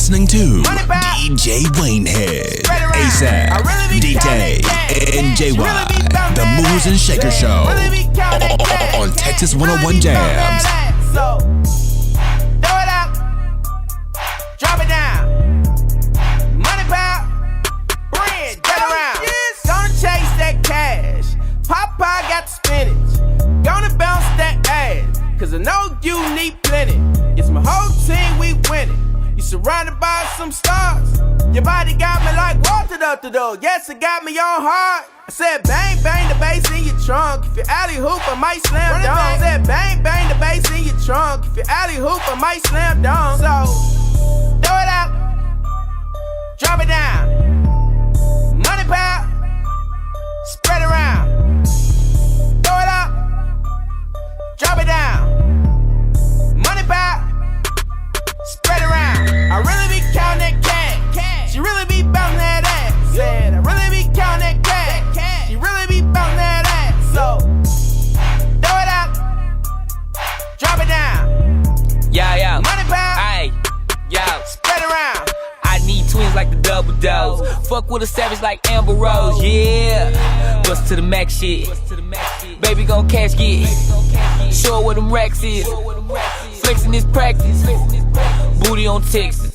listening to DJ Waynehead, ASAP, D-Tay, and JY, the Movers and Shakers Show on Texas 101 Jams. So, throw it out, drop it down. Money pile, bread, get around. Gonna chase that cash. Popeye got the spinach. Gonna bounce that ass, cause I know you need plenty. It's my whole team, we winning. You surrounded by some stars. Your body got me like Walter up the door. Yes, it got me on hard. I said bang, bang, the bass in your trunk. If you alley hoop, I might slam dunk. I said bang, bang, the bass in your trunk. If you alley hoop, I might slam dunk. So, throw it out, drop it down. Money pile, spread around. Throw it out, drop it down. Money pile, spread around. I really be counting that cash. She really be bouncing that ass. Said I really be counting that cash. She really be bouncing that ass. So throw it out, drop it down. Yeah. Money pile, Ayy, yo. spread around. I need twins like the double dose. Fuck with a savage like Amber Rose. Yeah. Bust to the Mack shit. Baby gon' cash get. Show her where them racks is. Flexing this practice. Booty on Texas.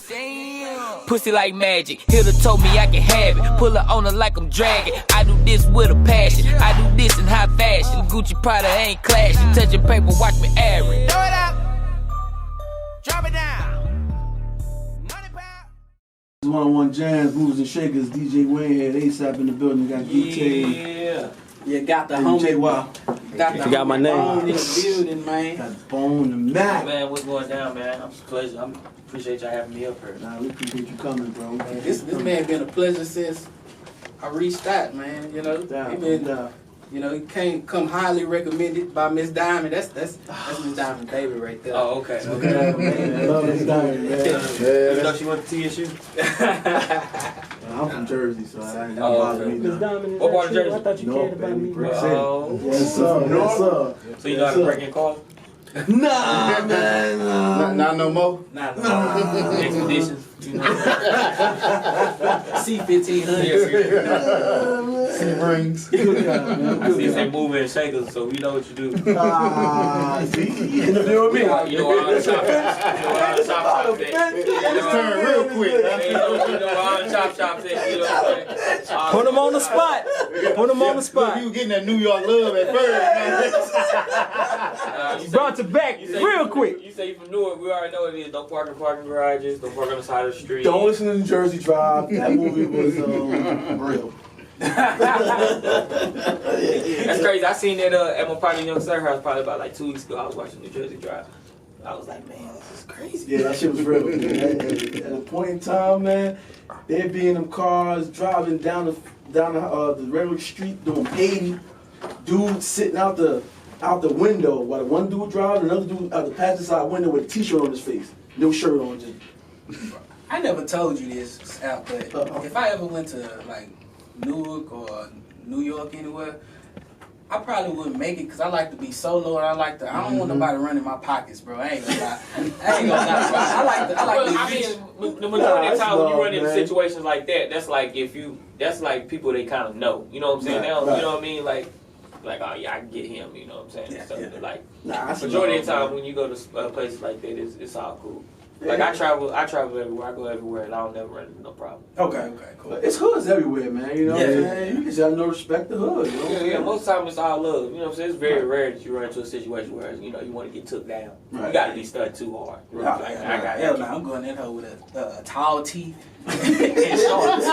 Pussy like magic. Hitter told me I can have it. Pull her on her like I'm dragging. I do this with a passion. I do this in high fashion. Gucci Prada ain't clashing. Touching paper, watch me average. Throw it out, drop it down. Money pile. 101 Jams, Movers and Shakers, DJ Waynehead, ASAP in the building. Got D-Tay. Yeah. You got the and homie. JY. Got the You got my name. Bone in the building, man. Got Bone and Mack. Man, what's going down, man? I'm pleasure. I appreciate y'all having me up here. Nah, we appreciate you coming, bro. This man been a pleasure since I reached out, man. You know, he been, you know, he come highly recommended by Miss Diamond. That's Miss Diamond baby right there. Oh, okay. Man, love this diamond, man. You know she went to TSU? I'm from Jersey, so I ain't Oh, bother okay. me now. What part of Jersey? I thought you North, cared about baby, me. Brick City. Oh. Yes, sir. Yes, sir. So you know how to break in cars? Nah, man. Not no more. Nah. Expeditions. You know. C-1500. Sea rings. I see they moving and shakers, so we know what you do. See, you interview with me. You know all the chop shops at. Just turn real quick. You know all the chop shops at. You know what I'm saying? Put him on the spot. Put him on the spot. You getting that New York love at first, man. Brought it back real quick. You say you from Newark, we already know what it is. Don't park in parking garages, don't park on the side of the street. Don't listen to the Jersey Drive. That movie was real. That's crazy. I seen that at my party in Young Sir house probably about like 2 weeks ago. I was watching New Jersey Drive. I was like, man, this is crazy. Yeah, that shit was real. At a point in time, man, they'd be in them cars driving down the railroad street doing 80. Dude sitting out the window while one dude driving, another dude out the passenger side window with a t-shirt on his face, no shirt on. Just I never told you this, Al, but if I ever went to like Newark or New York anywhere, I probably wouldn't make it because I like to be solo and I don't want nobody running my pockets, bro. I ain't gonna lie. The majority of the time when you run into situations like that, that's like people they kind of know. You know what I'm saying? Right. You know what I mean? Like, oh yeah, I can get him. You know what I'm saying? Yeah, so yeah. like, that's majority of the love, time when you go to places like that, it's all cool. Yeah. Like I travel everywhere. I go everywhere, and I don't never run into no problem. Okay, cool. But it's hoods everywhere, man. You know what I'm saying? You just gotta know respect the hood. You know? Yeah. Most of the time it's all love. You know what I'm saying? It's very rare that you run into a situation where you want to get took down. Right. You got to be stunned too hard. Hell no, I'm going in her with a tall teeth and shorts.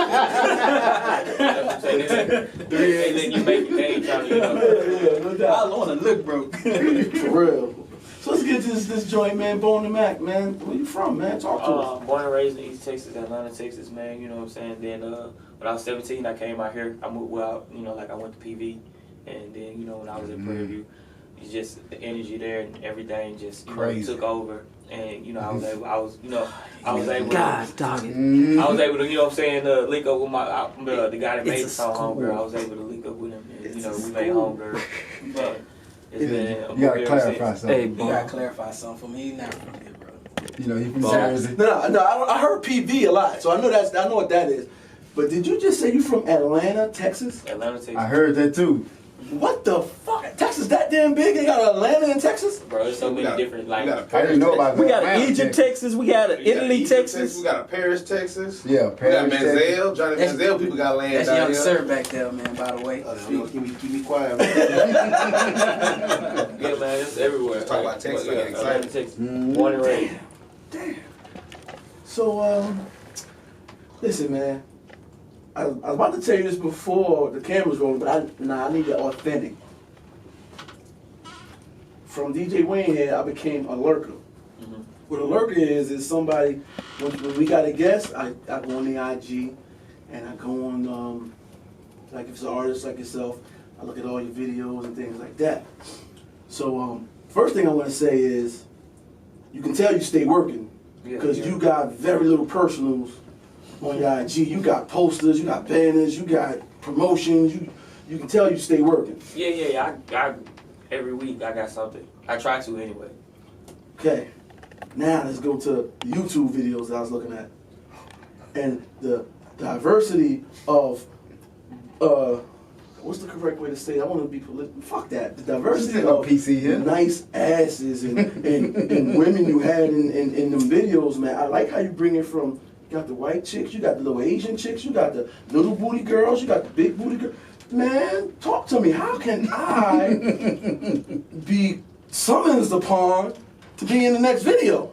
That's what I'm saying. They letting you make it. They ain't trying to, Yeah, no I doubt. don't want to look broke. For real. So let's get to this joint, man. Bone and Mack, man. Where you from, man? Talk to us. Born and raised in East Texas, Atlanta, Texas, man. You know what I'm saying? Then when I was 17, I came out here. I moved out, I went to PV. And then, when I was in Prairie View, it's just the energy there and everything just took over. And I was able God, dog it. I was able to, you know what I'm saying, link up with the guy that made the song Homegirl. I was able to link up with him and, we made Homegirl. But it's been You gotta clarify something. Hey, You boy. gotta clarify something for me. He's not from here, bro. You know, he from Jersey. No, I heard PV a lot, so I know what that is. But did you just say you from Atlanta, Texas? Atlanta, Texas. I heard that too. What the fuck? Texas that damn big? They got Atlanta in Texas? Bro, there's so many different, like... I didn't know about that. We got Egypt, Texas. We got Italy, Texas. We got a Paris, Texas. Yeah, Paris, we got Manziel. Johnny That's- Manziel people got land That's down young here. sir back there, man, by the way. Keep me quiet, man. Yeah, man, it's everywhere. Let's talk about Texas, I get excited. Atlanta, Texas. Born and raised. Damn. So, listen, man. I was about to tell you this before the cameras rolling, but I need it authentic. From DJ Wayne here, I became a lurker. Mm-hmm. What a lurker is somebody, when we got a guest, I go on the IG, and I go on, like if it's an artist like yourself, I look at all your videos and things like that. So, first thing I want to say is, you can tell you stay working, because you got very little personals on your IG. You got posters, you got banners, you got promotions, you can tell you stay working. Yeah. I every week I got something. I try to anyway. Okay, now let's go to the YouTube videos that I was looking at. And the diversity of, what's the correct way to say it? I want to be political. Fuck that. The diversity of PC here. nice asses and women you had in them videos, man. I like how you bring it from, you got the white chicks, you got the little Asian chicks, you got the little booty girls, you got the big booty girls. Man, talk to me. How can I be summoned upon to be in the next video?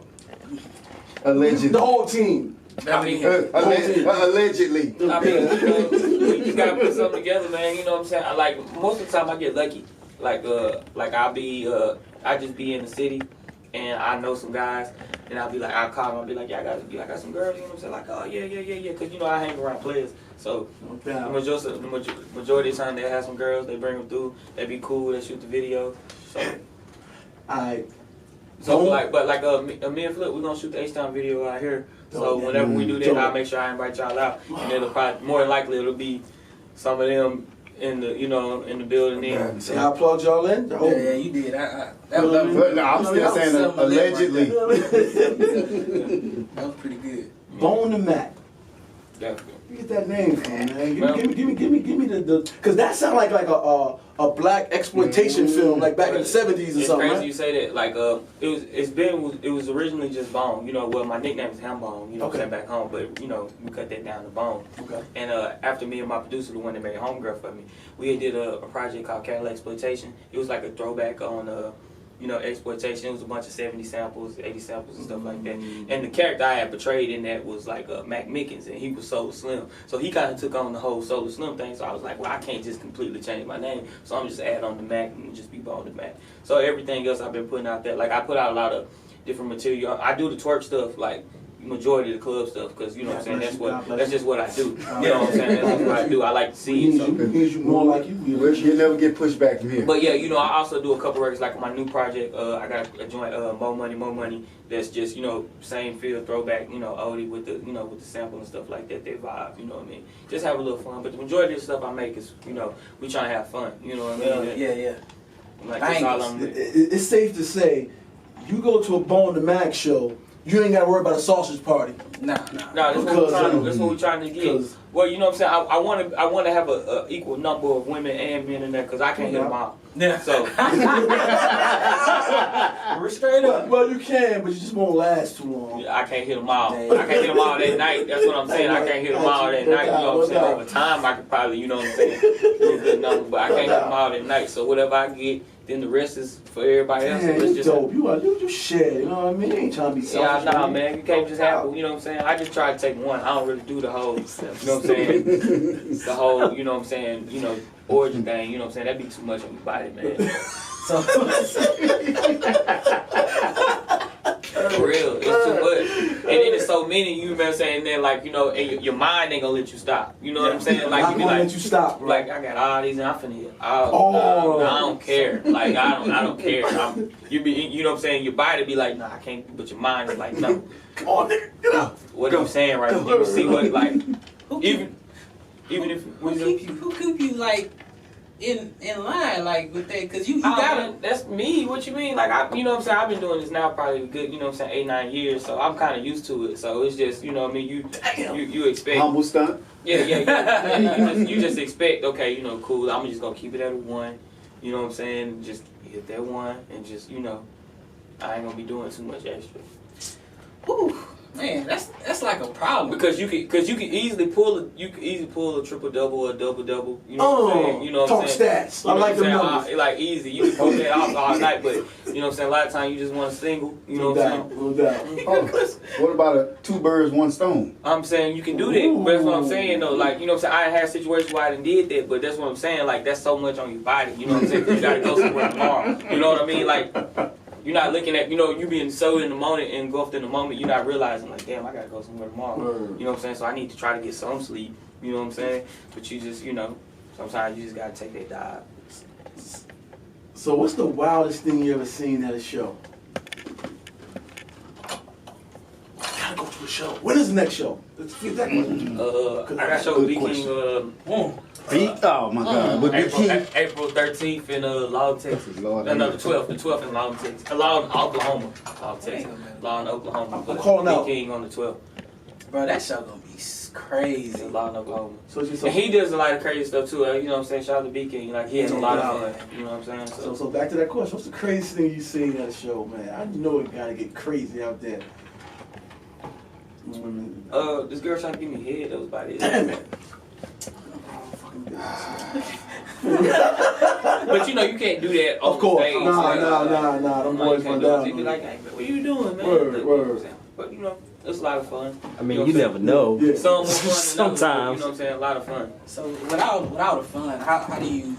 Allegedly. The whole team. I mean, Allegedly. I mean, you gotta put something together, man. You know what I'm saying? Like most of the time, I get lucky. Like I'll be, I just be in the city, and I know some guys, and I'll be like, I'll call them, I'll be like, yeah, I got some girls. You know what I'm saying? Like, oh yeah, because you know I hang around players, so the majority of the time they have some girls, they bring them through, they be cool, they shoot the video. So me and Flip, we're gonna shoot the H-Town video out here. So whenever we do that, I'll make sure I invite y'all out, and it'll probably more than likely it'll be some of them in the in the building. Then See how I plugged y'all in? Yeah, you did. That No, I'm still saying allegedly. That was pretty good. Bone and Mack. Yeah. Where you get that name from, man? Give me the because that sounds like a black exploitation film, like back in the 70s or it's something. crazy Right? you say that. Like it was originally just Bone. You know, well my nickname is Ham Bone. You know, what I'm saying, back home, but you know we cut that down to Bone. Okay. And after me and my producer, the one that made Homegirl for me, we did a project called Cadillac Exploitation. It was like a throwback on exploitation. It was a bunch of 70 samples, 80 samples and stuff like that. And the character I had portrayed in that was like Mack Mickens, and he was Solar Slim. So he kind of took on the whole Solar Slim thing. So I was like, well, I can't just completely change my name. So I'm just add on the Mack and just be Bone to Mack. So everything else I've been putting out there, like I put out a lot of different material. I do the twerk stuff, like majority of the club stuff, because you know what I'm saying, that's just what I do. You know what I'm saying, that's what I do. I like to see it. So. You more like you. You never get pushed back from here. But yeah, you know, I also do a couple records, like my new project. I got a joint, More Money. That's just same feel, throwback, oldie with the sample and stuff like that. They vibe, you know what I mean. Just have a little fun. But the majority of the stuff I make is, we trying to have fun. You know what I mean? Yeah. Like that's all I'm. It's safe to say, you go to a Bone to Mack show, you ain't got to worry about a sausage party. Nah. That's what we're trying to get. Well, you know what I'm saying. I want to have a equal number of women and men in there because I can't hit them all. Yeah. So We're straight up. Well, you can, but you just won't last too long. I can't hit them all. I can't hit them all that night. That's what I'm saying. I can't hit them all that night. You know what I'm saying. Over time, I could probably, you know what I'm saying, do a good number, but I can't hit them all that night. So whatever I get, then the rest is for everybody else. Man, So you it's just dope. You share. You know what I mean? You ain't trying to be selfish. yeah, nah, man. You can't just have, you know what I'm saying. I just try to take one. I don't really do the whole, you know what I'm saying, the whole, you know what I'm saying, origin thing. You know what I'm saying. That'd be too much on your body, man. So For real, it's too much. And then it's so many, you know what I'm saying, and then like, and your mind ain't gonna let you stop. You know what I'm saying? Like I'm you be gonna like, let you stop, bro. like I got all these and I'm finna hit. I don't care. Like I don't care. You know what I'm saying? Your body be like, nah, I can't, but your mind is like, no. Come on, nigga, get up. What are you saying right now? You see what, like, even if who keep you like in line like with that? Cause you gotta. That's me. What you mean? Like you know what I'm saying? I've been doing this now probably good, you know what I'm saying, 8-9 years. So I'm kind of used to it. So it's just, you know what I mean. You expect humble stunt. Yeah. You just expect, okay, you know, cool. I'm just gonna keep it at a 1. You know what I'm saying? Just hit that 1 and just, you know, I ain't gonna be doing too much extra. Whew. Man, that's like a problem. Because you can easily pull a triple double or a double double. You know what I'm saying? You know what I'm saying? Stats. I like them numbers. Like easy. You can pull that off all night, but you know what I'm saying? A lot of times you just want a single. You know what I'm saying? No doubt. What about a 2 birds, 1 stone? I'm saying you can do that, but that's what I'm saying though. Like, you know what I'm saying? I had situations where I done did that, but that's what I'm saying. Like, that's so much on your body. You know what I'm saying? 'Cause you gotta go somewhere tomorrow. You know what I mean? Like, you're not looking at, you know, you being so in the moment and engulfed in the moment, you're not realizing, like, damn, I gotta go somewhere tomorrow. You know what I'm saying? So I need to try to get some sleep. You know what I'm saying? But you just, you know, sometimes you just gotta take that dive. So what's the wildest thing you ever seen at a show? Gotta go to a show. When is the next show? Let's get that one. I got show B King Oh my God! With Big King? April 13th in Log, Texas. Lord, No, the 12th in Log, Texas. Log, Oklahoma. Log, Texas. Log, Oklahoma. I'm calling out. B King on the 12th. Bro, that show gonna be crazy. Log, Oklahoma. So And he does a lot of crazy stuff too. You know what I'm saying? Shout out to B King. Like, he has a lot of fun. You know what I'm saying? So back to that question. What's the craziest thing you seen at a show, man? I know it gotta get crazy out there. This girl trying to give me head. That was about it. Damn it. But you know, you can't do that on Of course. stage. Nah. Them boys run down. You be like, hey, what are you doing, man? Word. But you know, it's a lot of fun. I mean, you never know. Yeah. Some more fun than others, Sometimes. you know what I'm saying? A lot of fun. So without the fun, how do you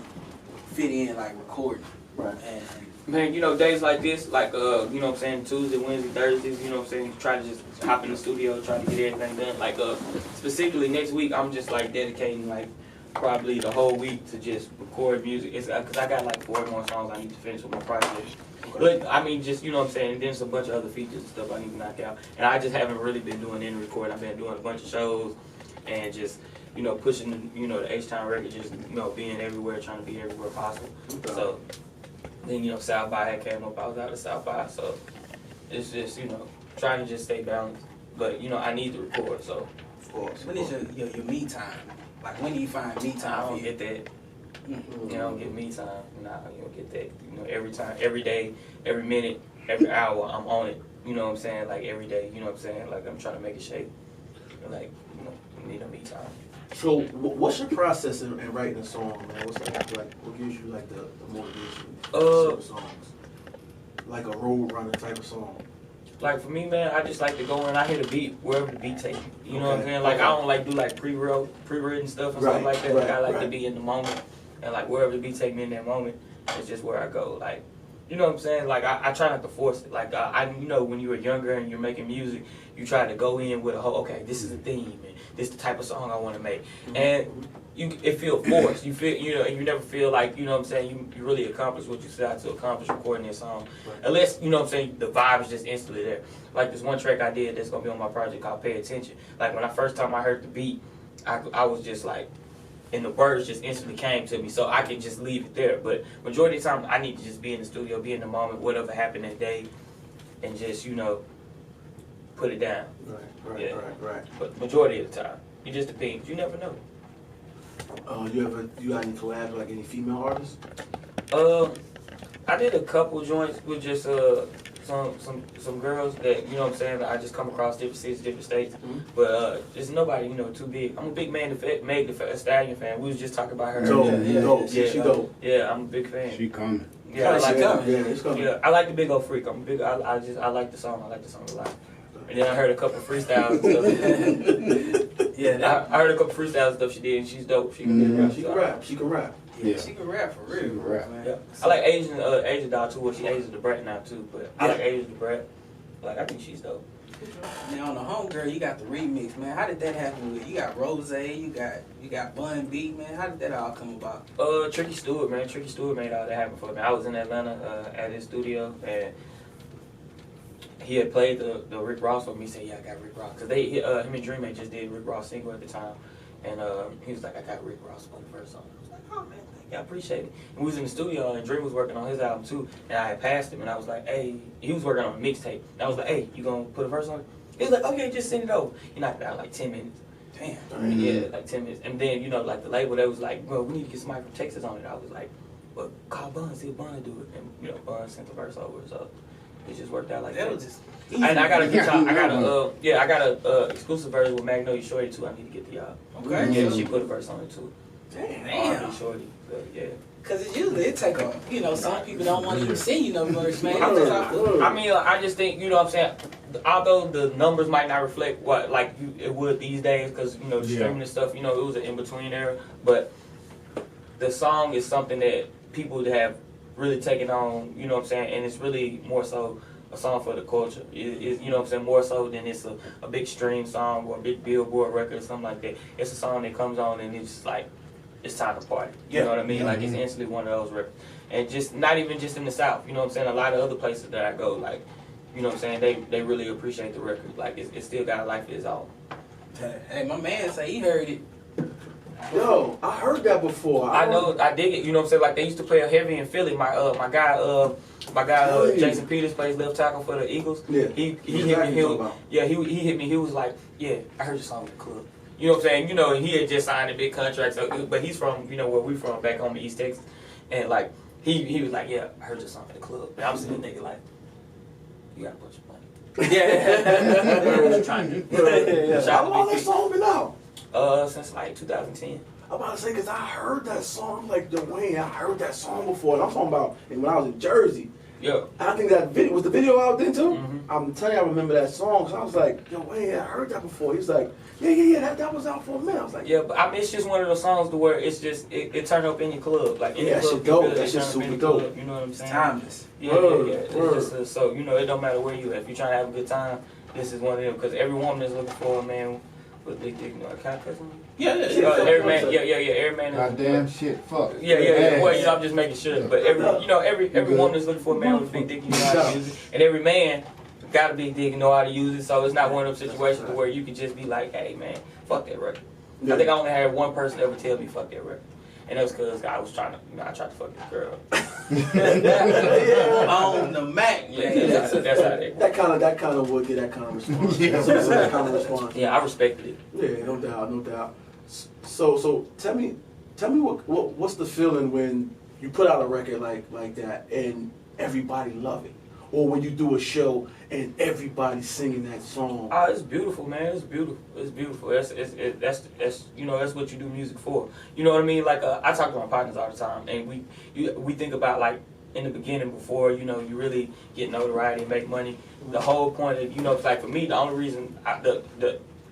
fit in like recording? Right. And Man, you know, days like this, like, you know what I'm saying, Tuesday, Wednesday, Thursdays, you know what I'm saying, try to just hop in the studio, try to get everything done. Like, specifically next week, I'm just, like, dedicating, like, probably the whole week to just record music. It's because I got, like, 4 more songs I need to finish with my project. But, I mean, just, you know what I'm saying, and then some bunch of other features and stuff I need to knock out. And I just haven't really been doing any recording. I've been doing a bunch of shows and just, you know, pushing, you know, the H-Town record, just, you know, being everywhere, trying to be everywhere possible. So then, you know, South by had came up. I was out of South by, so it's just, you know, trying to just stay balanced. But, you know, I need to record, so. Of course. what is your me time? Like, when do you find me I time don't for you? get that. You don't get me time. Nah, you don't get that. You know, every time, every day, every minute, every hour, I'm on it. You know what I'm saying? Like, every day, you know what I'm saying? Like, I'm trying to make it shake. Like, you know, you need a me time. So what's your process in writing a song, man? What's like what gives you like the motivation for certain songs? Like a road runner type of song. Like, for me, man, I just like to go in, I hit a beat wherever the beat takes me. You know what I'm saying? Like, I don't like do like pre-written stuff and stuff like that. Like, I like to be in the moment. And like, wherever the beat take me in that moment, it's just where I go. Like, you know what I'm saying? Like, I try not to force it. Like, you know, when you were younger and you're making music, you try to go in with a whole, okay, this is the theme, and this is the type of song I want to make. And it feel forced. You feel, you know, and you never feel like, you know what I'm saying, you really accomplish what you set out to accomplish recording that song. Unless, you know what I'm saying, the vibe is just instantly there. Like this one track I did that's going to be on my project called Pay Attention. Like, when I first time I heard the beat, I was just like, and the words just instantly came to me, so I could just leave it there. But majority of the time, I need to just be in the studio, be in the moment, whatever happened that day, and just, you know, put it down. Right. But majority of the time, it just depends. You never know. You got any collabs with like any female artists? I did a couple joints with just some girls that, you know what I'm saying, that I just come across different cities, different states. But it's nobody, you know, too big. I'm a big Meg the Stallion fan. We was just talking about her. Dope. She dope. Yeah, I'm a big fan. She coming. Yeah, I like it's coming. Yeah, I like the Big Old Freak. I'm a big. I like the song. I like the song a lot. And then I heard a couple freestyles and stuff. Yeah, I heard a couple freestyles and stuff she did, and she's dope. She can rap. She can rap. Yeah, she can rap for real. Man. Yeah. I like Asian doll too. Well, she Asian the Brat now too, but I like Asian the Brat. Like, I think she's dope. Now on the Homegirl, you got the remix, man. How did that happen? You got Rose, you got Bun B, man. How did that all come about? Tricky Stewart, man. Tricky Stewart made all that happen for me. I was in Atlanta at his studio, and he had played the Rick Ross with me. He said, yeah, I got Rick Ross. Because him and Dream had just did Rick Ross single at the time. And he was like, I got Rick Ross on the first song. I was like, oh, man, thank yeah, I appreciate it. And we was in the studio, and Dream was working on his album too, and I had passed him, and I was like, hey, he was working on a mixtape, and I was like, hey, you gonna put a verse on it? He was like, okay, just send it over. He knocked it out in like 10 minutes. Damn. Yeah, like 10 minutes. And then, you know, like the label, they was like, well, we need to get somebody from Texas on it. I was like, well, call Bun, see if Bun do it. And, you know, Bun sent the verse over, so it just worked out like that. Was just easy. And I got a exclusive version with Magnolia Shorty too. I need to get to y'all. Okay. Yeah, she put a verse on it too. Damn. Shorty, but yeah. Cause it's usually it take a, you know, some people don't want to even send you no verse, man. I mean, like, I just think, you know what I'm saying, although the numbers might not reflect what like it would these days, because, you know, streaming and stuff, you know, it was an in-between era, but the song is something that people have really taken on, you know what I'm saying, and it's really more so a song for the culture. It's, you know what I'm saying, more so than it's a big stream song or a big Billboard record or something like that. It's a song that comes on and it's like, it's time to party. You know what I mean? Like, it's instantly one of those records. And just, not even just in the South, you know what I'm saying? A lot of other places that I go, like, you know what I'm saying? They really appreciate the record. Like, it still got a life of its own. Hey, my man say he heard it. Yo, I heard that before. I know, I dig it. You know what I'm saying? Like, they used to play a heavy in Philly. My guy Jason Peters plays left tackle for the Eagles. Yeah. He hit me. He hit me. He was like, yeah, I heard your song in the club. You know what I'm saying? You know, he had just signed a big contract, so, but he's from, you know, where we from, back home in East Texas. And, like, he was like, yeah, I heard your song in the club. And I'm sitting there nigga like, you got a bunch of money. Yeah. Trying to How long that song been out? Since, like, 2010. I'm about to say, because I heard that song. I'm like, Dwayne, I heard that song before. And I'm talking about when I was in Jersey. Yeah. I think that video, was the video out then too? Mm-hmm. I'm telling you, I remember that song. Because I was like, yo, wait, I heard that before. He's like, yeah, that was out for a minute. I was like, yeah, but I mean, it's just one of those songs to where it's just, it turned up in your club. Like, yeah, that shit dope. That shit's super dope. You know what I'm saying? It's timeless. Yeah. It's just, so, you know, it don't matter where you at. If you're trying to have a good time, this is one of them. Because every woman is looking for a man with big dick. You know, can I cuss him? Yeah. Every man, every man. Goddamn shit, fuck. Yeah. Well, you know, I'm just making sure. But every woman is looking for a man with a big dick. You know how to use it. And every man got a big dick and know how to use it. So it's not one of those situations where you can just be like, hey, man, fuck that record. I think I only had one person ever tell me fuck that record. And that was because I was trying to, you know, I tried to fuck this girl. On the Mack. That's how they work. That kind of would get that kind of response. That kind of response. Yeah, I respected it. Yeah, no doubt. So tell me what's the feeling when you put out a record like that and everybody love it, or when you do a show and everybody's singing that song? Oh, it's beautiful, man. It's beautiful. That's you know, that's what you do music for. You know what I mean? Like I talk to my partners all the time, and we think about, like, in the beginning, before, you know, you really get notoriety and make money. The whole point of, you know, like for me, the only reason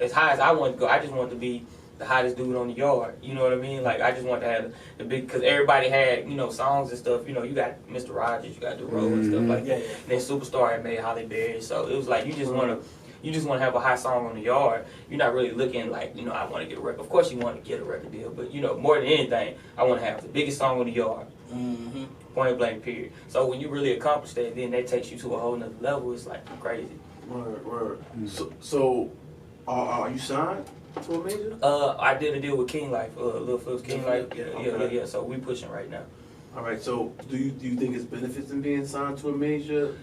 as high as I wanted to go, I just wanted to be the hottest dude on the yard. You know what I mean? Like, I just wanted to have the big, because everybody had, you know, songs and stuff. You know, you got Mr. Rogers, you got DeRoe and stuff like that. And then Superstar had made Holly Berry. So it was like, you just want to have a hot song on the yard. You're not really looking like, you know, I want to get a record. Of course you want to get a record deal, but, you know, more than anything, I want to have the biggest song on the yard. Mm-hmm. Point blank, period. So when you really accomplish that, then that takes you to a whole nother level. It's like crazy. Word. So are you signed to a major? I did a deal with King Life, Lil Phil's King Life. Yeah. So we pushing right now. All right. So do you think it's benefits in being signed to a major?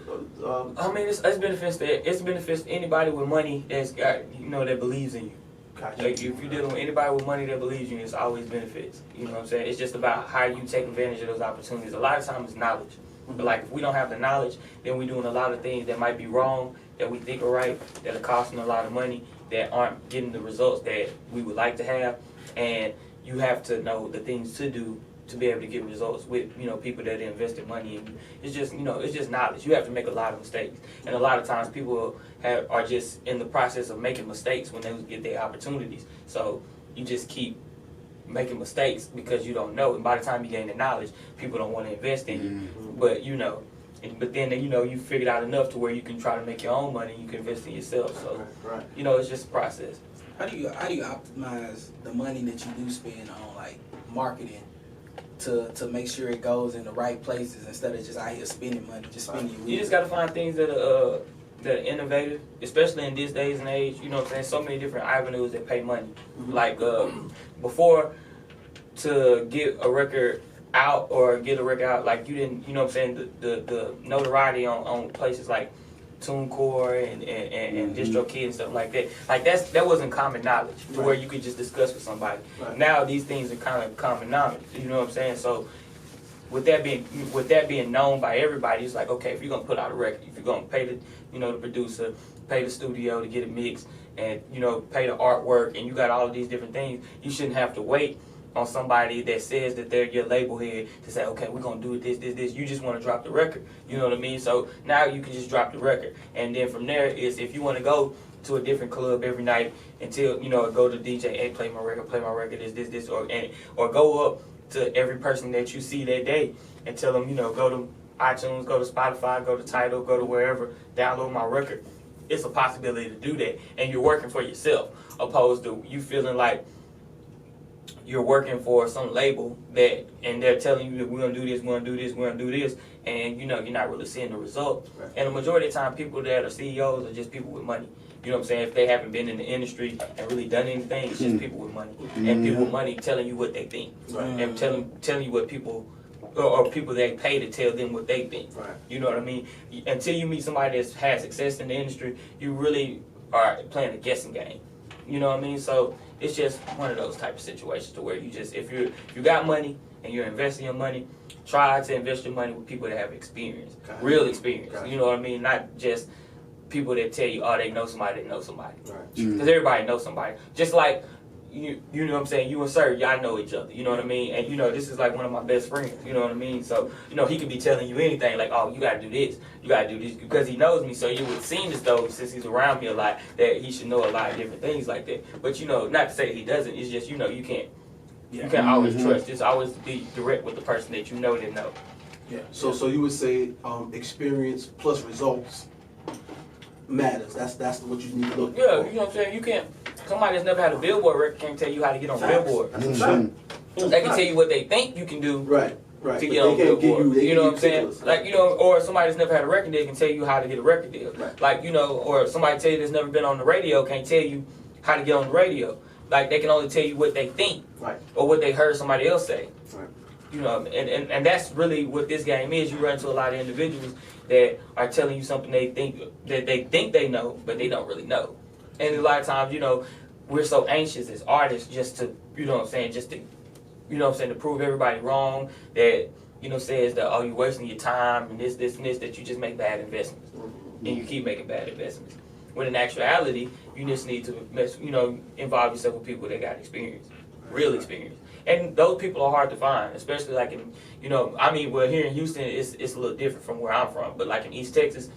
I mean, it's benefits to anybody with money that's got, you know, that believes in you. Gotcha. Like, if you're dealing with anybody with money that believes in you, it's always benefits. You know what I'm saying? It's just about how you take advantage of those opportunities. A lot of times it's knowledge. But, like, if we don't have the knowledge, then we're doing a lot of things that might be wrong, that we think are right, that are costing a lot of money, that aren't getting the results that we would like to have. And you have to know the things to do to be able to get results with, you know, people that invested money in you. It's just, you know, it's just knowledge. You have to make a lot of mistakes. And a lot of times people are just in the process of making mistakes when they get their opportunities. So you just keep making mistakes because you don't know. And by the time you gain the knowledge, people don't want to invest in you. Mm-hmm. But, you know, but then, you know, you figured out enough to where you can try to make your own money and you can invest in yourself. So, right. You know, it's just a process. How do you optimize the money that you do spend on, like, marketing to make sure it goes in the right places instead of just out here spending money, just spending your You just got to find things that are innovative, especially in this days and age. You know what I'm saying? So many different avenues that pay money. Mm-hmm. Like, before, to get a record out or get a record out, like you didn't, you know what I'm saying, the notoriety on places like TuneCore and DistroKid and stuff like that. Like that wasn't common knowledge to where you could just discuss with somebody. Right. Now these things are kind of common knowledge. You know what I'm saying? So with that being known by everybody, it's like, okay, if you're gonna put out a record, if you're gonna pay the producer, pay the studio to get it mixed, and pay the artwork, and you got all of these different things, you shouldn't have to wait on somebody that says that they're your label head to say, okay, we're gonna do this. You just want to drop the record. You know what I mean? So now you can just drop the record, and then from there is if you want to go to a different club every night until go to DJ, hey, play my record, this, or go up to every person that you see that day and tell them, go to iTunes, go to Spotify, go to Tidal, go to wherever, download my record. It's a possibility to do that, and you're working for yourself, opposed to you feeling like you're working for some label and they're telling you that we're gonna do this, and you're not really seeing the result. Right. And the majority of the time, people that are CEOs are just people with money. You know what I'm saying? If they haven't been in the industry and really done anything, it's just people with money, and people with money telling you what they think, and telling you what people. Or people that pay to tell them what they think. Right. You know what I mean? Until you meet somebody that's had success in the industry, you really are playing a guessing game. You know what I mean? So it's just one of those type of situations to where you just, if you got money and you're investing your money, try to invest your money with people that have experience, real experience. You know what I mean? Not just people that tell you, oh, they know somebody that knows somebody. Right. Because everybody knows somebody. Just like, you know what I'm saying, you and Sir, y'all know each other, you know what I mean? And this is like one of my best friends, you know what I mean? So, he could be telling you anything, like, oh, you gotta do this, because he knows me, so it would seem as though, since he's around me a lot, that he should know a lot of different things like that. But, not to say that he doesn't, it's just, you can't always trust. Just always be direct with the person that you know. Yeah, so you would say experience plus results matters. That's what you need to look for. Yeah, you know what I'm saying? You can't. Somebody that's never had a Billboard record can't tell you how to get on Billboard. They can tell you what they think you can do to get on Billboard. You know what I'm saying? Like, or somebody that's never had a record deal can tell you how to get a record deal. Right. Like, or somebody tell you that's never been on the radio can't tell you how to get on the radio. Like, they can only tell you what they think or what they heard somebody else say. Right. And that's really what this game is. You run into a lot of individuals that are telling you something they think they know, but they don't really know. And a lot of times, we're so anxious as artists just to, to prove everybody wrong, that, says that, oh, you're wasting your time and this, and this, that you just make bad investments. And you keep making bad investments. When in actuality, you just need to involve yourself with people that got experience, real experience. And those people are hard to find, especially like in, here in Houston, it's a little different from where I'm from, but like in East Texas,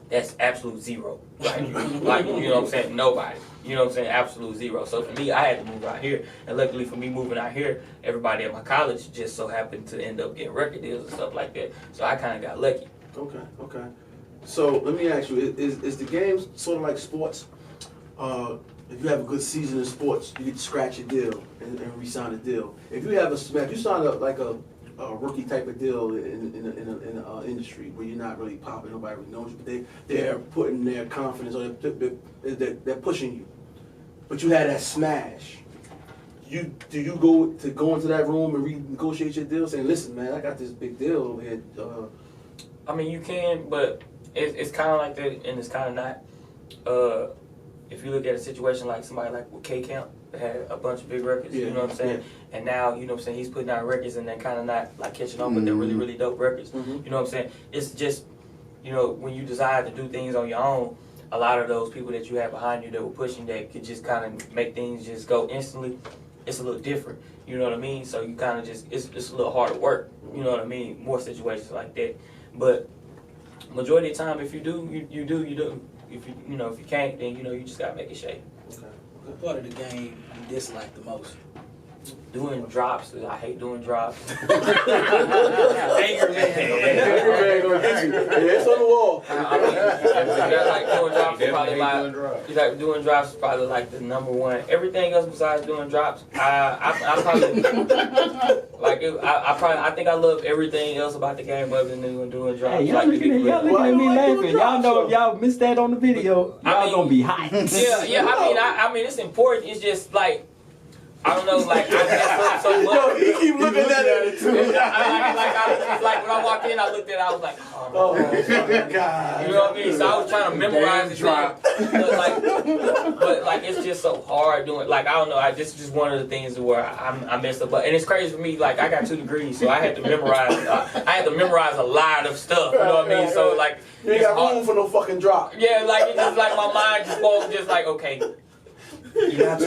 that's absolute zero. Like, you know what I'm saying? Nobody. You know what I'm saying? Absolute zero. So for me, I had to move out here. And luckily for me moving out here, everybody at my college just so happened to end up getting record deals and stuff like that. So I kind of got lucky. Okay. So let me ask you, is the game sort of like sports? If you have a good season in sports, you get to scratch a deal and re-sign a deal. If you have you sign up like a rookie type of deal in the industry where you're not really popping, nobody really knows you, but they're putting their confidence on they're pushing you. But you had that smash. Do you go into that room and renegotiate your deal, saying, "Listen, man, I got this big deal over here." You can, but it's kind of like that, and it's kind of not. If you look at a situation like somebody like with K-Camp, that had a bunch of big records, you know what I'm saying? Yeah. And now, you know what I'm saying, he's putting out records and then kind of not like catching on, but they're really, really dope records. You know what I'm saying? It's just, when you decide to do things on your own, a lot of those people that you have behind you that were pushing that could just kind of make things just go instantly, it's a little different. You know what I mean? So you kind of just, it's a little harder work. You know what I mean? More situations like that. But majority of the time, if you do, you do. If you can't, then you just gotta make it shake. Okay. What part of the game you dislike the most? Doing drops. I hate doing drops. Anger man gonna get you. Yeah, it's on the wall. Doing drops is probably like the number one. Everything else besides doing drops, I probably I think I love everything else about the game other than doing drops. Hey, y'all looking at me laughing. Y'all know if y'all missed that on the video, y'all gonna be hot. Yeah. I mean, it's important. It's just like, I don't know, like I messed up so much. Yo, he keep looking at it too. Like when I walked in, I looked at it, I was like, oh my God. You know what I mean? So I was trying to memorize it, but like it's just so hard doing. Like I don't know, this is just one of the things where I messed up. But and it's crazy for me. Like I got 2 degrees, so I had to memorize. I had to memorize a lot of stuff. You know what I mean? So like you ain't got room for no fucking drop. Yeah, like it's just like my mind just was just like okay. You got to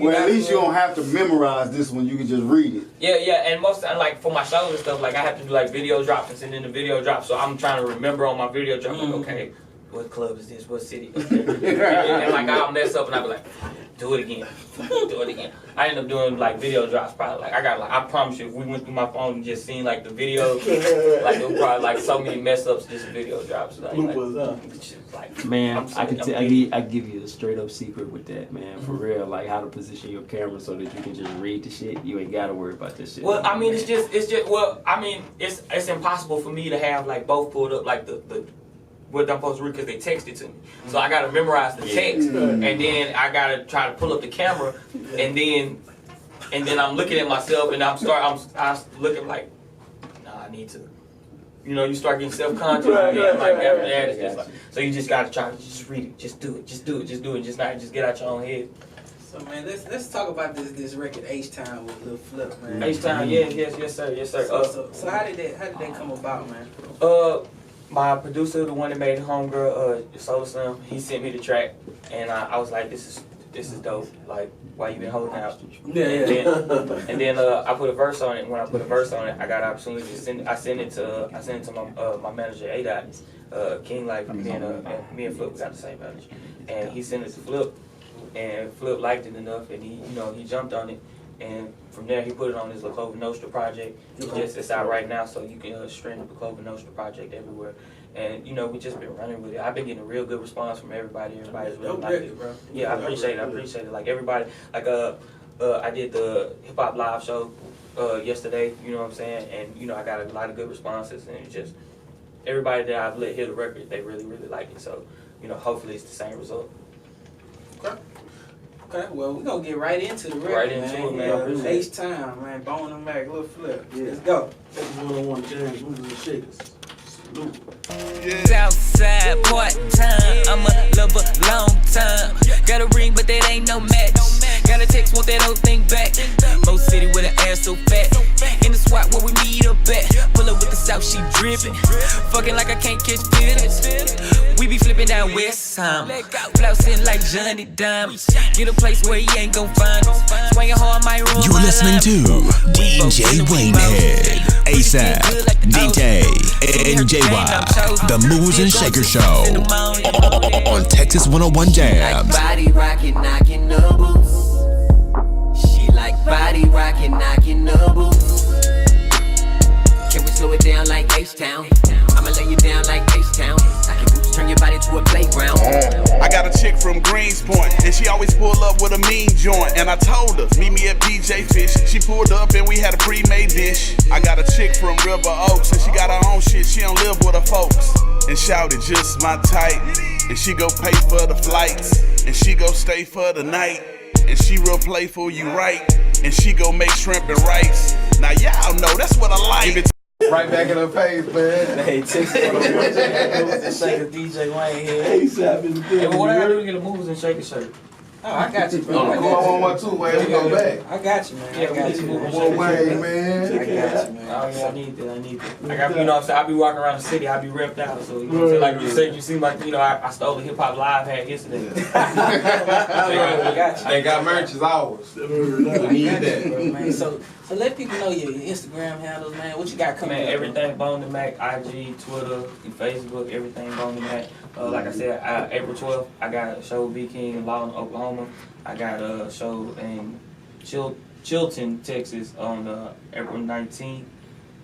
well, at least you don't have to memorize this one. You can just read it. Yeah, and most like for my shows and stuff, like I have to do like video drops and send in the video drops. So I'm trying to remember on my video drop, like, okay, what club is this? What city? And like I'll mess up and I'll be like, do it again. Do it again. I end up doing like video drops probably. Like I promise you, if we went through my phone and just seen like the video, like there were probably like so many mess ups just video drops. Like man, I give you a straight up secret with that, man. For real, like how to position your camera so that you can just read the shit. You ain't gotta worry about this shit. Well, I mean, it's just well, I mean, it's impossible for me to have like both pulled up like the what I'm supposed to read because they texted to me. So I gotta memorize the text, and then I gotta try to pull up the camera, and then I'm looking at myself, and I'm looking like, nah, I need to. You know, you start getting self-conscious, and then like after that, it's just like, so you just gotta try to just read it, just do it, just get out your own head. So man, let's talk about this record H-Town with Lil Flip, man. H-Town, yes sir. So how did that come about, man? My producer, the one that made Homegirl, Solar Slim, he sent me the track, and I was like, this is dope. Like, why you been holding out? Yeah. And then I put a verse on it. When I put a verse on it, I got an opportunity to send it to my manager A-Dot, King. Like me and Flip got the same manager, and he sent it to Flip, and Flip liked it enough, and he jumped on it. And from there, he put it on his La Clova Nostra project. It's out right now, so you can stream the La Clova Nostra project everywhere. And we just been running with it. I've been getting a real good response from everybody. Everybody's really liked it, bro. Yeah, I appreciate it. Like everybody, like I did the hip hop live show yesterday. You know what I'm saying? And I got a lot of good responses, and it's just everybody that I've let hear the record, they really like it. So hopefully it's the same result. Okay, well, we're going to get right into the record, right into it, man. H-Town, man. Bone and Mack, Lil Flip. Yeah. Let's go. Texas 101 Jams, movers and shakers. Salute. Southside part-time, I'm a lover long time. Got a ring, but that ain't no match. Got a text, want that whole thing back. Most city with an ass so fat. In the spot where we meet up at. Pull up with the south, she drippin'. Fucking like I can't catch feelings. We be flipping down West Ham. Flousing like Johnny Diamonds. Get a place where he ain't gon' find us. Swinging hard my room. You're listening to DJ Waynehead, ASAP, DK, and JY, the Movers and Shakers Show on Texas 101 Jams. Like body rockin', knockin' the boots. She like body rockin', knockin' the boots. Can we slow it down like H-Town? I'ma lay you down like H-Town. Turn your body to a playground. I got a chick from Greenspoint, and she always pull up with a mean joint. And I told her, meet me at BJ Fish. She pulled up and we had a pre-made dish. I got a chick from River Oaks, and she got her own shit, she don't live with her folks. And shouted, just my type. And she go pay for the flights, and she go stay for the night. And she real playful, you right. And she go make shrimp and rice. Now y'all know, that's what I like. Right back in her face, man. Hey, Texas 101 Jams, Shaker DJ Waynehead. ASAP is Hey, good. but what I gotta do to get a Movers and Shakers shirt? Oh, I got you, bro. Oh, go on 1 2 way. We go back. I got you, man. I got you. One way, man. I got you, man. Oh yeah, I need that. I got, what I'm saying, I be walking around the city, I be ripped out. So what I'm saying, like you said, you seem like I stole the hip hop live hat yesterday. They got merch is ours. We need that, man. So let people know your Instagram handles, man. What you got coming? Man, everything Bone and Mack, IG, Twitter, Facebook, everything Bone and Mack. Like I said, April 12th, I got a show with B King in Lawton, Oklahoma. I got a show in Chilton, Texas on April 19th.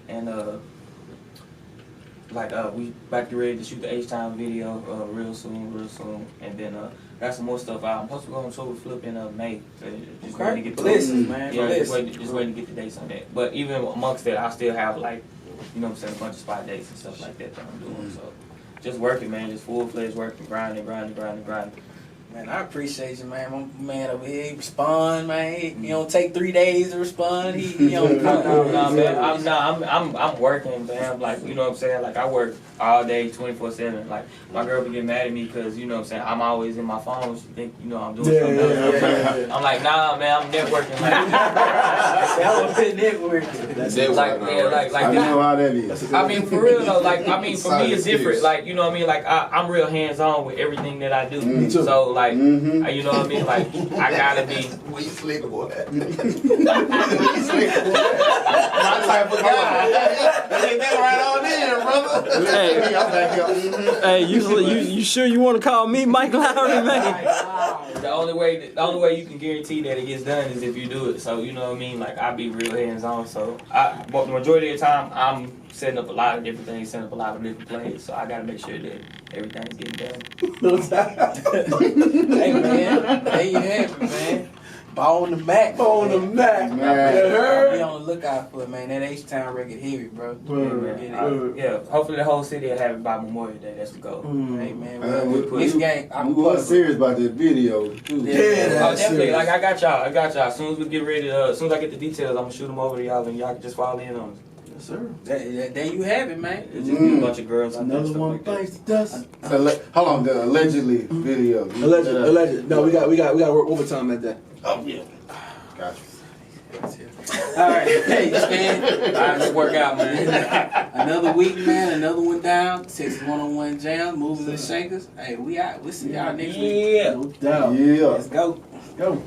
And we about to get ready to shoot the H-Time video real soon. And then got some more stuff out. I'm supposed to go on tour with Flip in May. So just waiting to get the dates. Man. Yeah, just waiting to get the dates on that. But even amongst that, I still have a bunch of spot dates and stuff like that I'm doing. So just working, man. Just full-fledged working, grinding. Man, I appreciate you, man. My man over here, he respond, man. He don't take 3 days to respond. He don't No, man. I'm working, man. Like, you know what I'm saying? Like, I work all day, 24/7. Like, my girl would get mad at me because, you know what I'm saying, I'm always in my phone. She think, you know, I'm doing something else. I'm like, nah, man, I'm networking. Like, networking. Like, I know how that is. I mean, for real though, like, I mean, for me it's different. Like, you know what I mean? Like, I'm real hands-on with everything that I do. Me too. So, like, you know what I mean? Like, I gotta be. Where you sleep, boy? My type of guy. Take that right on in, brother. Hey, I'm back up. hey, you sure you want to call me Mike Lowry, man? The only way you can guarantee that it gets done is if you do it. So, you know what I mean? Like, I be real hands-on. So, but the majority of the time, I'm setting up a lot of different things, setting up a lot of different plays. So, I gotta make sure that everything's getting done. Hey, man. There you have it, man. Ball on the Mack. Ball on the Mack. I'll be on the lookout for it, man. That H-Town record heavy, bro. Yeah, hopefully the whole city will have it by Memorial Day. That's the goal. Hey, man. This game, We was serious about this video, too. Oh, definitely. Like, I got y'all. As soon as we get ready, as soon as I get the details, I'm going to shoot them over to y'all, and y'all can just follow in on it. Yes, sir. There you have it, man. It's just a bunch of girls out there. Another one bites the dust. Hold on, the allegedly video. Alleged. No, we got to work overtime at that. Oh, yeah. Gotcha. All right. Hey, man. All right, let's work out, man. Another week, man. Another one down. Texas 101 Jam, Movers and Shakers. Hey, we out. We'll see y'all next week. Yeah. No doubt. Yeah. Let's go. Go.